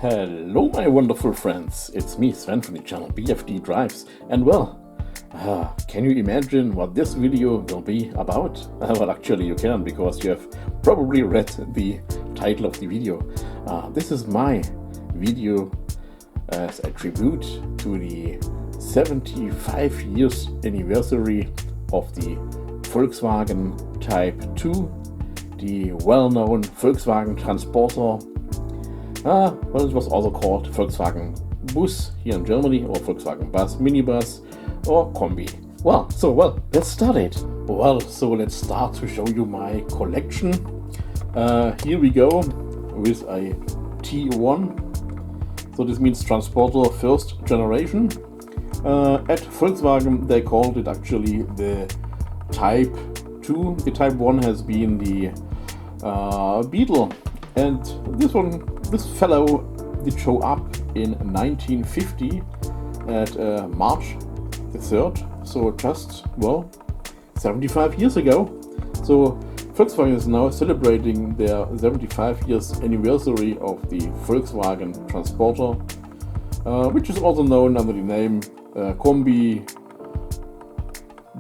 Hello my wonderful friends, it's me Sven from the channel BFD Drives, and well, can you imagine what this video will be about? Well, actually you can, because you have probably read the title of the video. This is my video as a tribute to the 75 years anniversary of the Volkswagen Type 2, the well-known Volkswagen Transporter. Well, it was also called Volkswagen Bus here in Germany, or Volkswagen Bus, Minibus, or Kombi. Well, let's start it. Well, so let's start to show you my collection. Here we go with a T1. So this means Transporter first generation. At Volkswagen they called it actually the Type 2. The Type 1 has been the Beetle, and this fellow did show up in 1950 at March the 3rd, so just, well, 75 years ago. So Volkswagen is now celebrating their 75 years anniversary of the Volkswagen Transporter, which is also known under the name Kombi,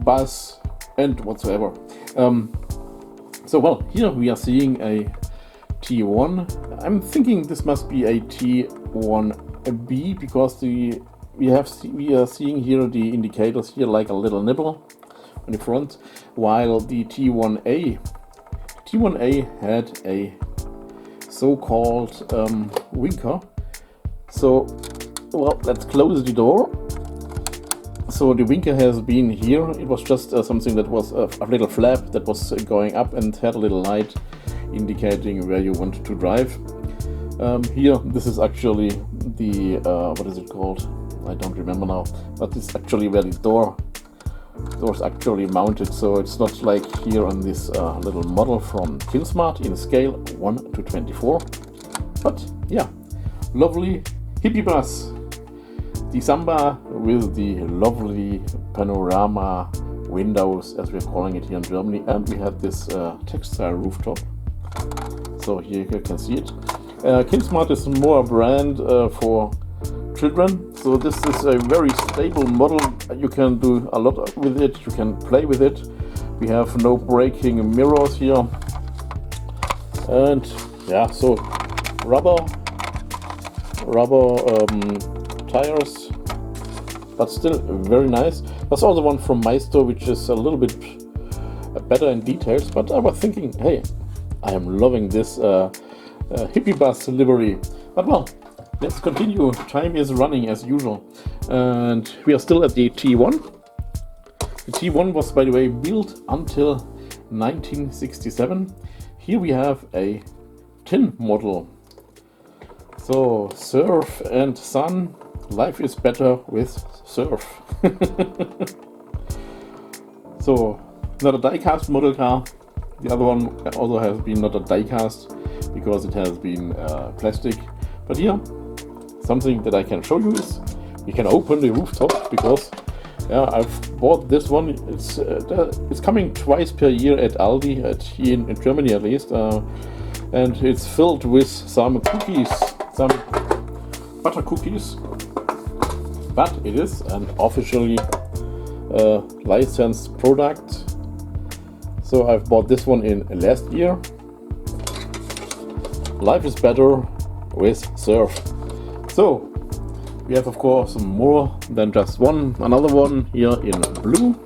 Bus, and whatsoever. So well, here we are seeing a T1. I'm thinking this must be a T1B, because we are seeing here the indicators here like a little nipple on the front, while the T1A had a so-called winker. So well, let's close the door. So the winker has been here. It was just something that was a little flap that was going up and had a little light indicating where you want to drive. Here, this is actually the what is it called? I don't remember now. But it's actually where the door's actually mounted. So it's not like here on this little model from Kinsmart in scale 1 to 24. But yeah, lovely hippie bus. The Samba with the lovely panorama windows, as we're calling it here in Germany, and we have this textile rooftop. So here you can see it. Kinsmart is more a brand for children, so this is a very stable model. You can do a lot with it, you can play with it. We have no braking mirrors here, and yeah, so rubber tires, but still very nice. There's also one from Maisto, which is a little bit better in details, but I was thinking, hey, I am loving this hippie bus livery. But well, let's continue. Time is running as usual, and we are still at the T1. The T1 was, by the way, built until 1967. Here we have a tin model. So surf and sun, life is better with surf. So not a diecast model car. The other one also has been not a diecast because it has been plastic. But here, something that I can show you is you can open the rooftop, because yeah, I've bought this one. It's coming twice per year at Aldi, here in Germany at least, and it's filled with some cookies, some butter cookies. But it is an officially licensed product. So I've bought this one in last year. Life is better with surf. So we have, of course, more than just one. Another one here in blue.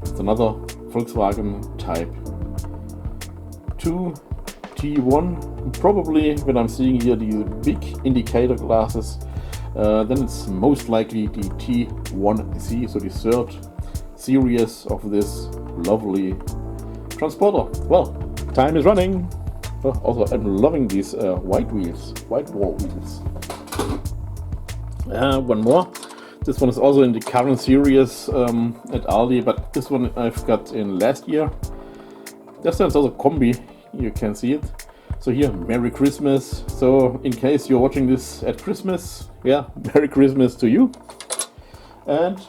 It's another Volkswagen Type 2 T1. Probably when I'm seeing here the big indicator glasses, then it's most likely the T1c, so the third series of this lovely transporter. Well, time is running. Also, I'm loving these white wall wheels. One more. This one is also in the current series at Aldi, but this one I've got in last year. This one's also Kombi. You can see it. So here, Merry Christmas. So in case you're watching this at Christmas, yeah, Merry Christmas to you. And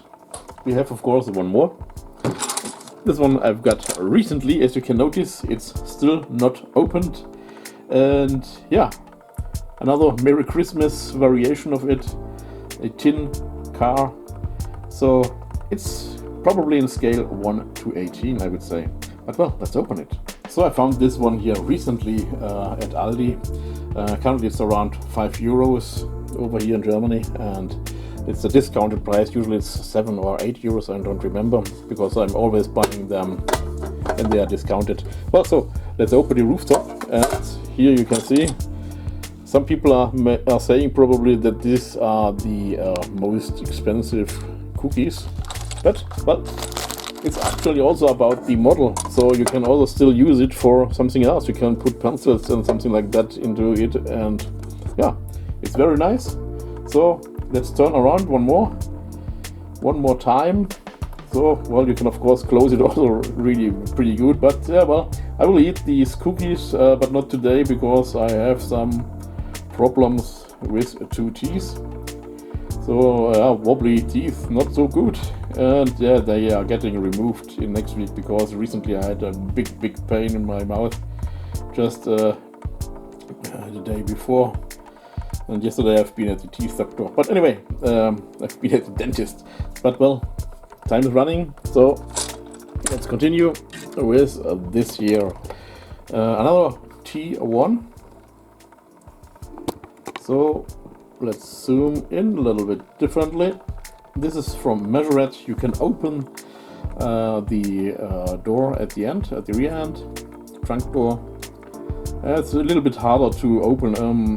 we have, of course, one more. This one I've got recently. As you can notice, it's still not opened. And yeah, another Merry Christmas variation of it, a tin car. So it's probably in scale 1 to 18, I would say. But well, let's open it. So I found this one here recently at Aldi. Currently it's around 5 euros over here in Germany, and it's a discounted price. Usually it's 7 or 8 euros, I don't remember, because I'm always buying them and they are discounted. Well, so let's open the rooftop, and here you can see some people are saying probably that these are the most expensive cookies, but well, it's actually also about the model, so you can also still use it for something else. You can put pencils and something like that into it, and yeah, it's very nice. So let's turn around one more time. So well, you can of course close it also really pretty good, but yeah, well, I will eat these cookies, but not today because I have some problems with 2 teeth. So wobbly teeth, not so good, and yeah, they are getting removed in next week because recently I had a big pain in my mouth just the day before, and yesterday I've been at the teeth doctor. But anyway, I've been at the dentist. But well, time is running, so let's continue with this here. Another T1. So let's zoom in a little bit differently. This is from Majorette. You can open the door at the end, at the rear end, trunk door. It's a little bit harder to open.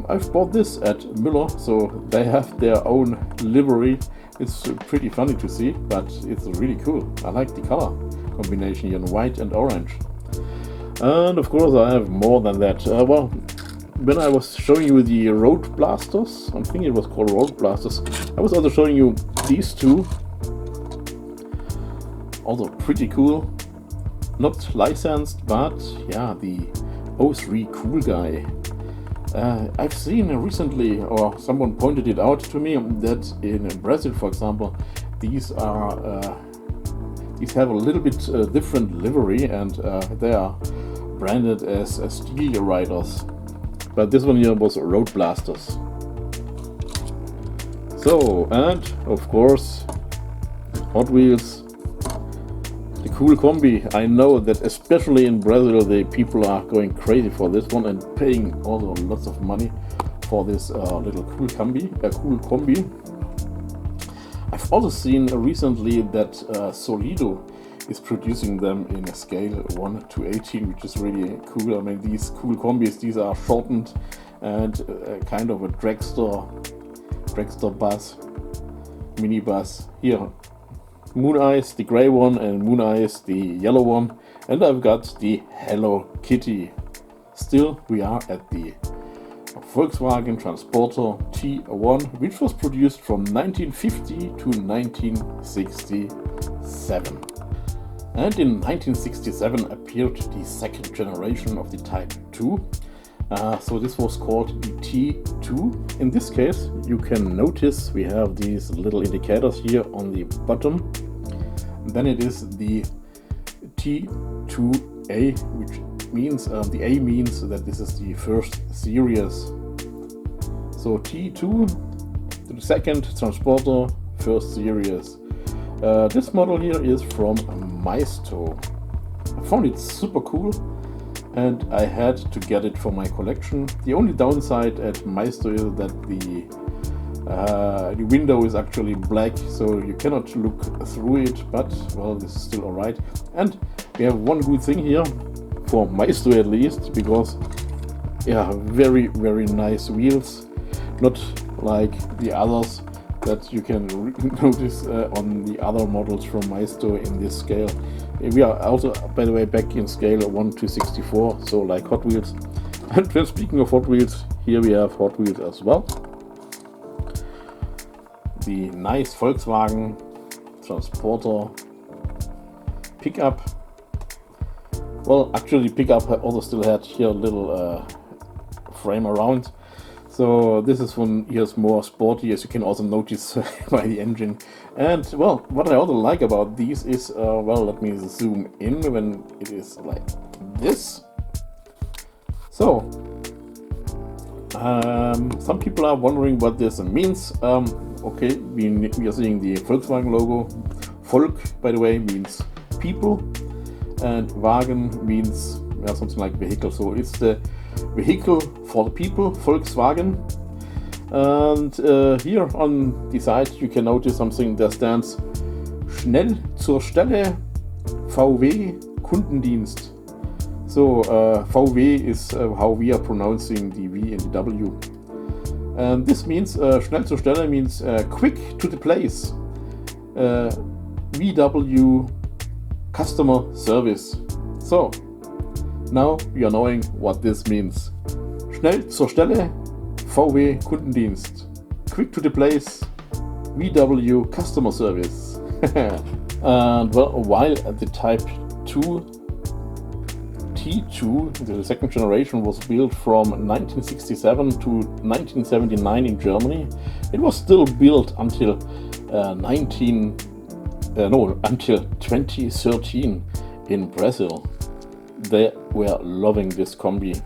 I've bought this at Müller, so they have their own livery. It's pretty funny to see, but it's really cool. I like the color combination here in white and orange. And of course I have more than that. Well, when I was showing you the Roadblasters, I'm thinking it was called Roadblasters, I was also showing you these two. Also pretty cool. Not licensed, but yeah, the 03 Cool guy. I've seen recently, or someone pointed it out to me, that in Brazil, for example, these have a little bit different livery, and they are branded as steel riders. But this one here was Roadblasters. So, and of course, Hot Wheels, the Cool Kombi. I know that especially in Brazil, the people are going crazy for this one and paying also lots of money for this little Cool Kombi. I've also seen recently that Solido is producing them in a scale 1 to 18, which is really cool. I mean, these Cool Kombis, these are shortened and kind of a dragster bus, minibus. Here, Moon Eyes, the gray one, and Moon Eyes, the yellow one. And I've got the Hello Kitty. Still, we are at the Volkswagen Transporter T1, which was produced from 1950 to 1967. And in 1967 appeared the second generation of the Type 2. So this was called the T2. In this case, you can notice we have these little indicators here on the bottom. Then it is the T2A, which means the A means that this is the first series. So T2, the second Transporter, first series. This model here is from Maisto. I found it super cool, and I had to get it for my collection. The only downside at Maisto is that the window is actually black, so you cannot look through it, but well, this is still alright. And we have one good thing here, for Maisto at least, because yeah, very nice wheels, not like the others that you can notice on the other models from Maisto in this scale. We are also, by the way, back in scale 1 to 64, so like Hot Wheels. And when speaking of Hot Wheels, here we have Hot Wheels as well. The nice Volkswagen Transporter pickup. Well, actually, pickup also still had here a little frame around. So this is one here's more sporty, as you can also notice by the engine. And well, what I also like about these is, well, let me zoom in when it is like this. So Some people are wondering what this means. Okay, we are seeing the Volkswagen logo. Volk, by the way, means people, and Wagen means something like vehicle. So it's the vehicle for the people, Volkswagen. And here on the side you can notice something that stands Schnell zur Stelle VW Kundendienst. So VW is how we are pronouncing the V and the W. And this means Schnell zur Stelle means quick to the place. VW customer service. So now we are knowing what this means. Schnell zur Stelle VW Kundendienst. Quick to the place. VW customer service. And well, while the Type 2 T2, the second generation, was built from 1967 to 1979 in Germany, it was still built until 2013 in Brazil. They were loving this Kombi.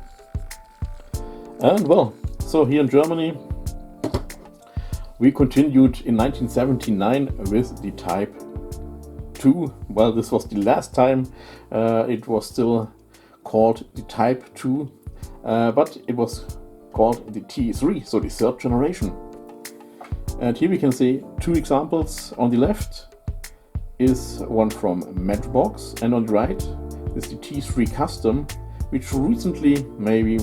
And well, so here in Germany we continued in 1979 with the Type 2. Well, this was the last time it was still called the Type 2, but it was called the T3, so the third generation. And here we can see two examples. On the left is one from Matchbox, and on the right is the T3 Custom, which recently, maybe,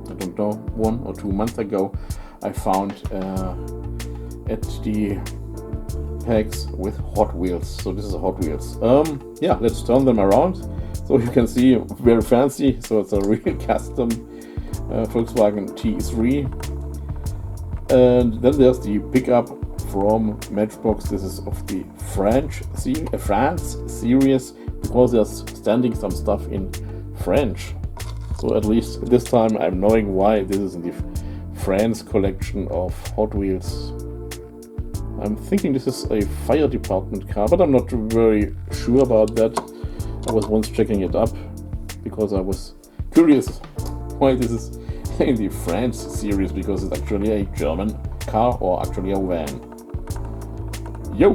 I don't know, 1 or 2 months ago, I found at the pegs with Hot Wheels. So this is a Hot Wheels. Yeah, let's turn them around. So you can see, very fancy. So it's a real custom Volkswagen T3. And then there's the pickup from Matchbox. This is of the France series, because there's standing some stuff in French. So at least this time I'm knowing why this is in the France collection of Hot Wheels. I'm thinking this is a fire department car, but I'm not very sure about that. I was once checking it up because I was curious why this is in the France series, because it's actually a German car, or actually a van. Yo!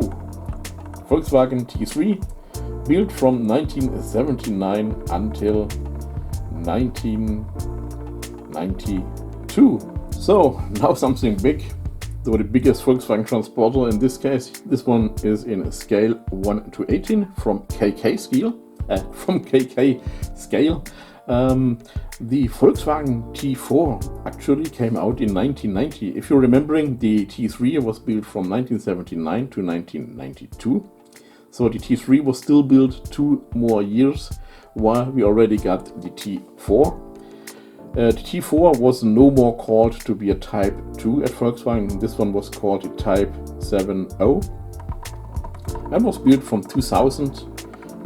Volkswagen T3, built from 1979 until 1992. So now something big. So the biggest Volkswagen Transporter in this case. This one is in scale 1 to 18 from KK scale. The Volkswagen T4 actually came out in 1990. If you're remembering, the T3 was built from 1979 to 1992. So the T3 was still built 2 more years, while we already got the T4. The T4 was no more called to be a Type 2 at Volkswagen. This one was called a Type 7.0 and was built from 2000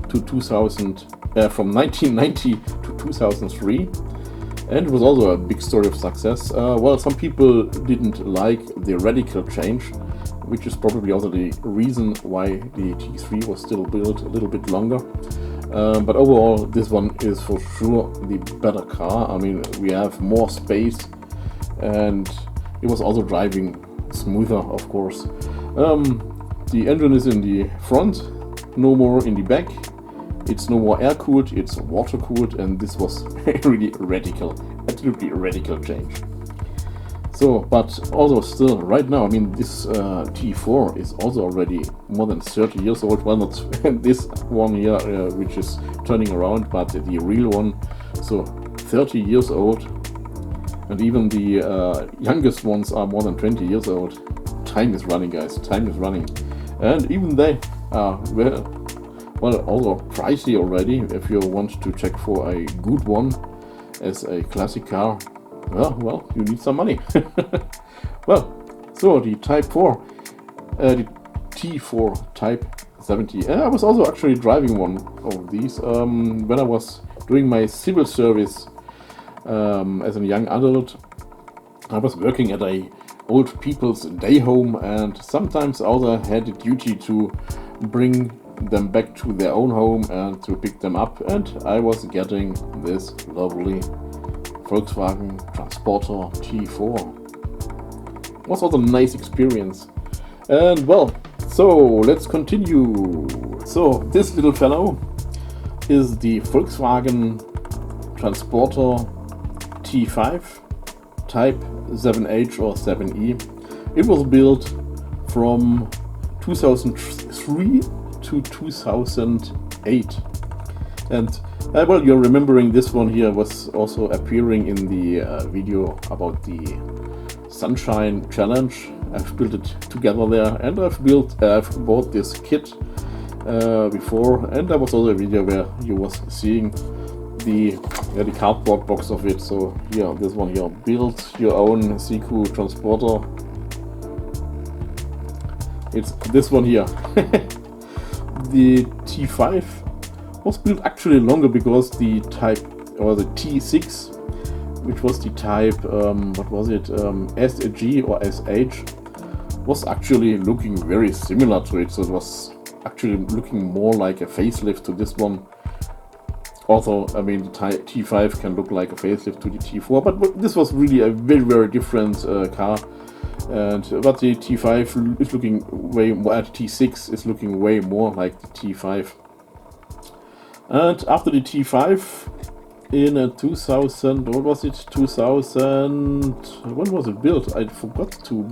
to 2000, from 1990 to 2003. And it was also a big story of success. Well, some people didn't like the radical change, which is probably also the reason why the T3 was still built a little bit longer. But overall, this one is for sure the better car. I mean, we have more space, and it was also driving smoother, of course. The engine is in the front, no more in the back. It's no more air-cooled, it's water-cooled, and this was really radical, absolutely radical change. So, but also still, right now, I mean, this T4 is also already more than 30 years old. Well, not this one here, which is turning around, but the real one. So, 30 years old. And even the youngest ones are more than 20 years old. Time is running, guys, time is running. And even they are, well, also pricey already. If you want to check for a good one as a classic car, well, you need some money. Well, so the Type 4, the T4 Type 70. I was also actually driving one of these when I was doing my civil service as a young adult. I was working at a old people's day home, and sometimes also had the duty to bring them back to their own home and to pick them up, and I was getting this lovely Volkswagen Transporter T4. Was also a nice experience. And well, so let's continue. So this little fellow is the Volkswagen Transporter T5 Type 7H or 7E. It was built from 2003 to 2008. And well, you're remembering this one here was also appearing in the video about the Sunshine Challenge. I've built it together there, and I've bought this kit before, and there was also a video where you was seeing the cardboard box of it. So here, this one here, build your own Siku transporter. It's this one here. The T5 was built actually longer because the type, or the T6, which was the type, what was it, SG or SH, was actually looking very similar to it. So it was actually looking more like a facelift to this one. Also, I mean, the T5 can look like a facelift to the T4, but this was really a very, very different car. But the T5 is looking way more, T6 is looking way more like the T5. And after the T5, in 2000, what was it? 2000, when was it built? I forgot to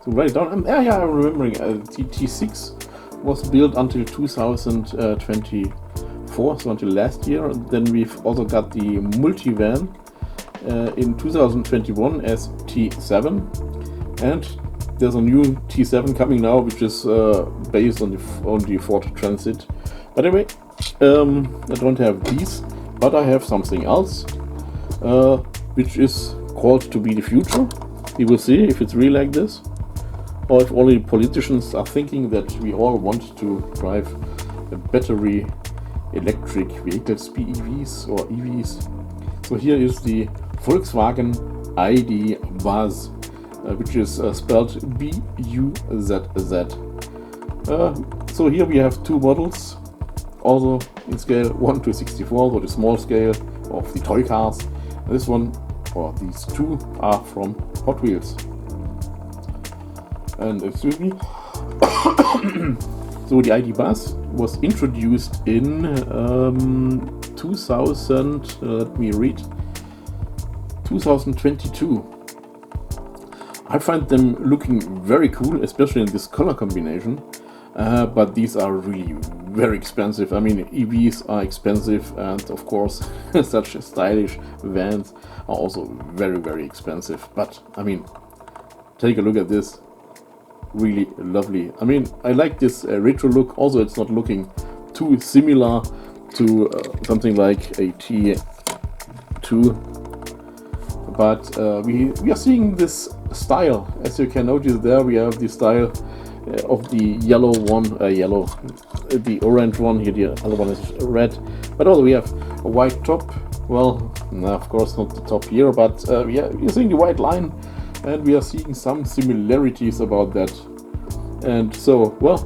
write it down. Yeah, I'm remembering. The T6 was built until 2024, so until last year. Then we've also got the multivan in 2021 as T7. And there's a new T7 coming now, which is based on the Ford Transit. But anyway, I don't have these, but I have something else, which is called to be the future. We will see if it's really like this, or if only politicians are thinking that we all want to drive a battery electric vehicles, BEVs or EVs. So here is the Volkswagen ID Buzz, which is spelled B-U-Z-Z. So here we have two models, also in scale 1 to 64, so the small scale of the toy cars. This one, or these two, are from Hot Wheels. And excuse me. So the ID Buzz was introduced in 2022. I find them looking very cool, especially in this color combination, but these are really very expensive. I mean, EVs are expensive, and of course such stylish vans are also very, very expensive. But I mean, take a look at this, really lovely. I mean, I like this retro look. Also, it's not looking too similar to something like a T2, but we are seeing this style. As you can notice there, we have the style of the yellow one, the orange one here, the other one is red, but also we have a white top. Well, no, of course not the top here, but we are seeing the white line, and we are seeing some similarities about that. And so, well,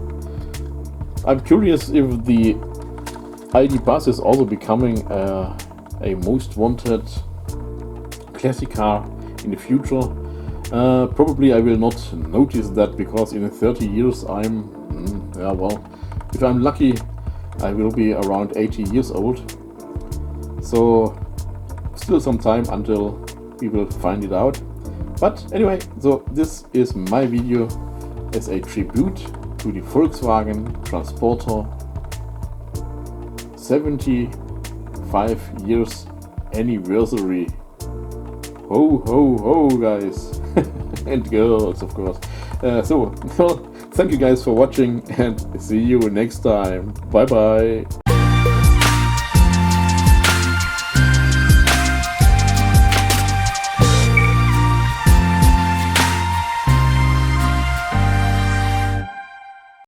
I'm curious if the ID Buzz is also becoming a most wanted classic car in the future. Probably I will not notice that, because in 30 years I'm, well, if I'm lucky, I will be around 80 years old. So still some time until we will find it out. But anyway, so this is my video as a tribute to the Volkswagen Transporter 75 years anniversary. Ho ho ho, guys. And girls, of course. So, well, thank you guys for watching, and see you next time. Bye bye.